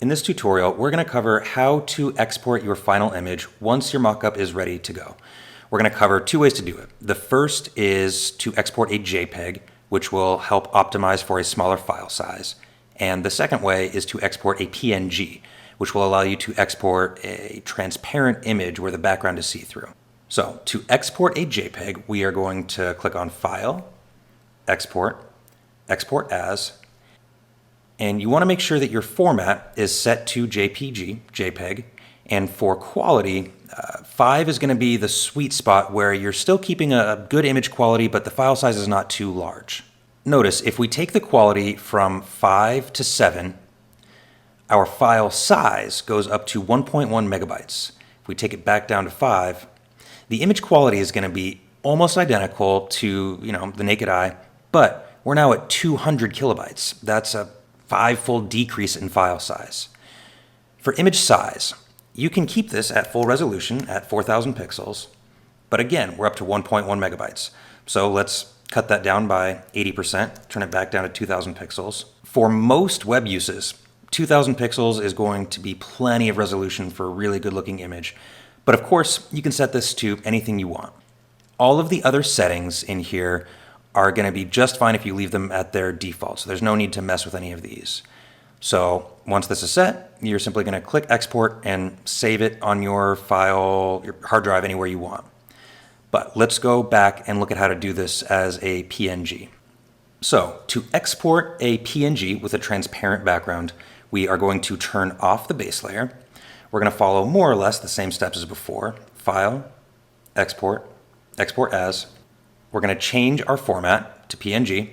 In this tutorial, we're going to cover how to export your final image once your mockup is ready to go. We're going to cover two ways to do it. The first is to export a JPEG, which will help optimize for a smaller file size. And the second way is to export a PNG, which will allow you to export a transparent image where the background is see-through. So to export a JPEG, we are going to click on File, Export, Export As, and you want to make sure that your format is set to JPEG, and for quality, 5 is going to be the sweet spot where you're still keeping a good image quality, but the file size is not too large. Notice, if we take the quality from 5 to 7, our file size goes up to 1.1 megabytes. If we take it back down to 5, the image quality is going to be almost identical to, the naked eye, but we're now at 200 kilobytes. That's a 5-fold decrease in file size. For image size, you can keep this at full resolution at 4,000 pixels, but again, we're up to 1.1 megabytes. So let's cut that down by 80%, turn it back down to 2,000 pixels. For most web uses, 2,000 pixels is going to be plenty of resolution for a really good looking image. But of course, you can set this to anything you want. All of the other settings in here are going to be just fine if you leave them at their default. So there's no need to mess with any of these. So once this is set, you're simply going to click export and save it on your file, your hard drive, anywhere you want. But let's go back and look at how to do this as a PNG. So to export a PNG with a transparent background, we are going to turn off the base layer. We're going to follow more or less the same steps as before. File, export, export as. We're going to change our format to PNG.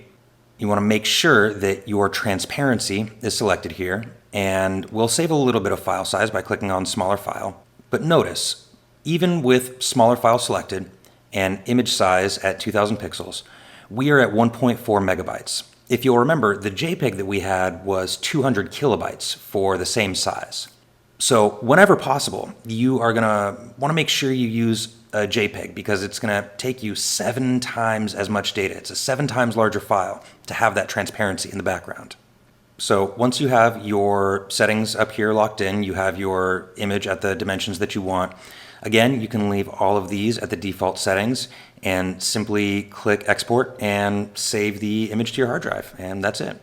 You want to make sure that your transparency is selected here, and we'll save a little bit of file size by clicking on smaller file. But notice, even with smaller file selected and image size at 2,000 pixels, we are at 1.4 megabytes. If you'll remember, the JPEG that we had was 200 kilobytes for the same size. So whenever possible, you are going to want to make sure you use a JPEG because it's going to take you 7 times as much data. It's a 7 times larger file to have that transparency in the background. So once you have your settings up here locked in, you have your image at the dimensions that you want. Again, you can leave all of these at the default settings and simply click export and save the image to your hard drive, and that's it.